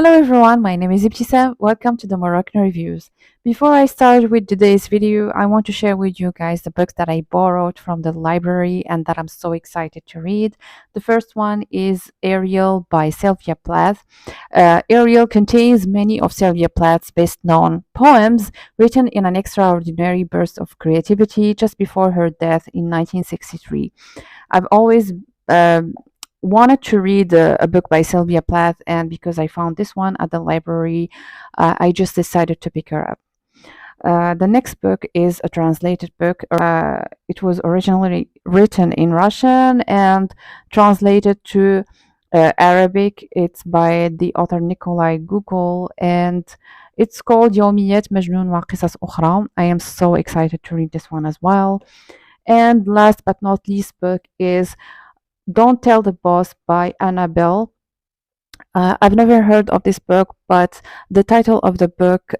Hello everyone, my name is Ibtisa. Welcome to the Moroccan Reviews. Before I start with today's video, I want to share with you guys the books that I borrowed from the library and that I'm so excited to read. The first one is Ariel by Sylvia Plath. Ariel contains many of Sylvia Plath's best known poems written in an extraordinary burst of creativity just before her death in 1963. I've always wanted to read a book by Sylvia Plath, and because I found this one at the library, I just decided to pick her up. The next book is a translated book. It was originally written in Russian and translated to Arabic. It's by the author Nikolai Gogol, and it's called يوميات مجنون وقصص أخرى. I am so excited to read this one as well. And last but not least book is Don't Tell the Boss by Annabelle. I've never heard of this book, but the title of the book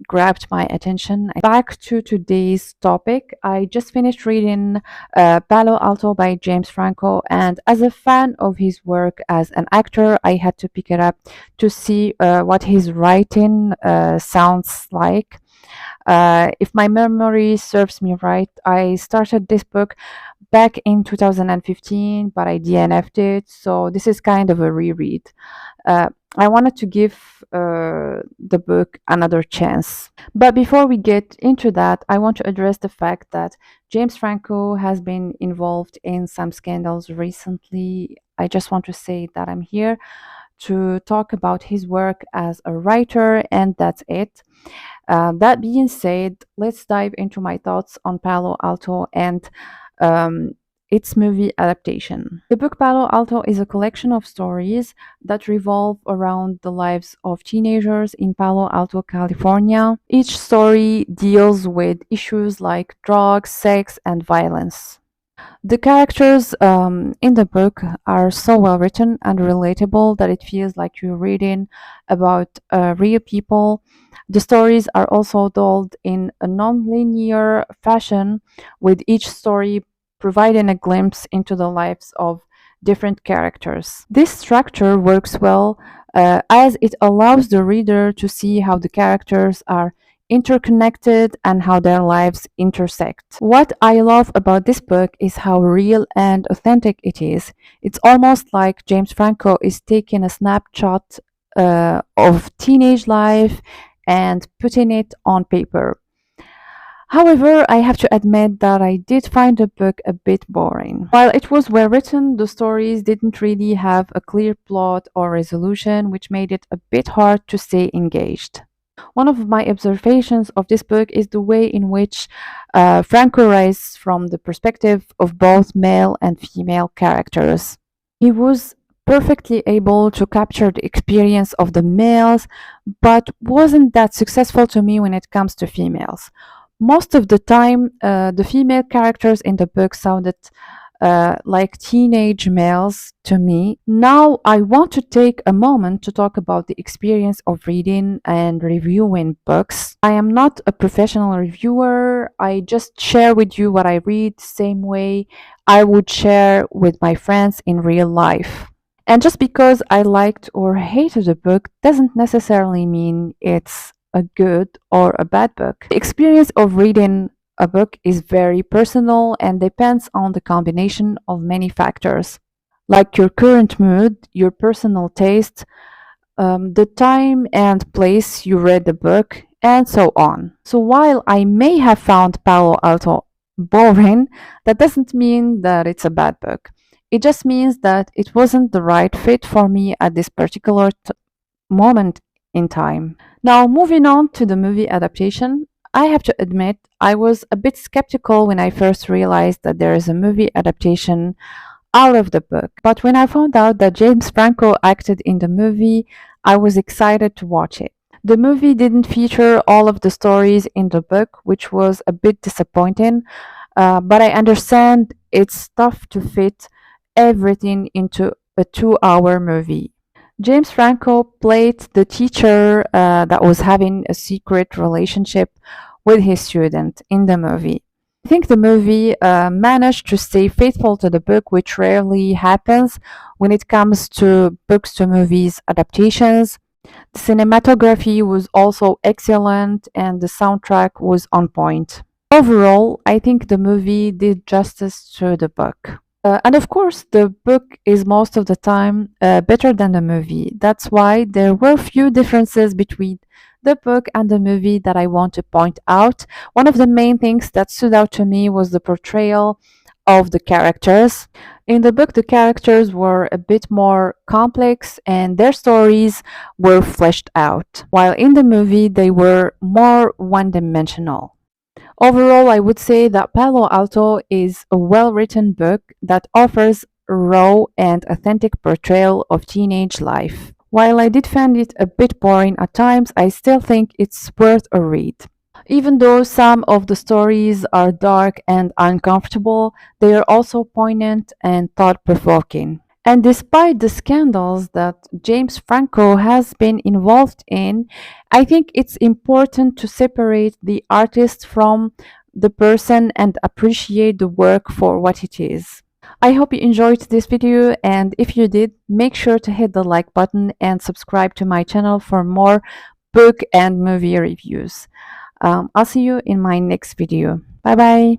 grabbed my attention. Back to today's topic, I just finished reading Palo Alto by James Franco, and as a fan of his work as an actor, I had to pick it up to see what his writing sounds like. If my memory serves me right, I started this book back in 2015, but I DNF'd it, so this is kind of a reread. I wanted to give the book another chance. But before we get into that, I want to address the fact that James Franco has been involved in some scandals recently. I just want to say that I'm here to talk about his work as a writer, and that's it. That being said, let's dive into my thoughts on Palo Alto and its movie adaptation. The book Palo Alto is a collection of stories that revolve around the lives of teenagers in Palo Alto, California. Each story deals with issues like drugs, sex, and violence. The characters in the book are so well written and relatable that it feels like you're reading about real people. The stories are also told in a non-linear fashion, with each story providing a glimpse into the lives of different characters. This structure works well as it allows the reader to see how the characters are interconnected and how their lives intersect. What I love about this book is how real and authentic it is. It's almost like James Franco is taking a snapshot of teenage life and putting it on paper. However, I have to admit that I did find the book a bit boring. While it was well written, the stories didn't really have a clear plot or resolution, which made it a bit hard to stay engaged. One of my observations of this book is the way in which Franco writes from the perspective of both male and female characters. He was perfectly able to capture the experience of the males, but wasn't that successful to me when it comes to females. Most of the time, the female characters in the book sounded like teenage males to me. Now, I want to take a moment to talk about the experience of reading and reviewing books. I am not a professional reviewer. I just share with you what I read, same way I would share with my friends in real life. And just because I liked or hated a book doesn't necessarily mean it's a good or a bad book. The experience of reading a book is very personal and depends on the combination of many factors, like your current mood, your personal taste, the time and place you read the book, and so on. So while I may have found Palo Alto boring, that doesn't mean that it's a bad book. It just means that it wasn't the right fit for me at this particular moment in time. Now, moving on to the movie adaptation, I have to admit I was a bit skeptical when I first realized that there is a movie adaptation out of the book. But when I found out that James Franco acted in the movie, I was excited to watch it. The movie didn't feature all of the stories in the book, which was a bit disappointing, but I understand it's tough to fit everything into a 2-hour movie. James Franco played the teacher that was having a secret relationship with his student in the movie. I think the movie managed to stay faithful to the book, which rarely happens when it comes to books to movies adaptations. The cinematography was also excellent and the soundtrack was on point. Overall, I think the movie did justice to the book. And of course, the book is most of the time better than the movie. That's why there were few differences between the book and the movie that I want to point out. One of the main things that stood out to me was the portrayal of the characters. In the book, the characters were a bit more complex and their stories were fleshed out, while in the movie, they were more one dimensional. Overall, I would say that Palo Alto is a well written book that offers a raw and authentic portrayal of teenage life. While I did find it a bit boring at times, I still think it's worth a read. Even though some of the stories are dark and uncomfortable, they are also poignant and thought provoking. And despite the scandals that James Franco has been involved in, I think it's important to separate the artist from the person and appreciate the work for what it is. I hope you enjoyed this video, and if you did, make sure to hit the like button and subscribe to my channel for more book and movie reviews. I'll see you in my next video. Bye bye.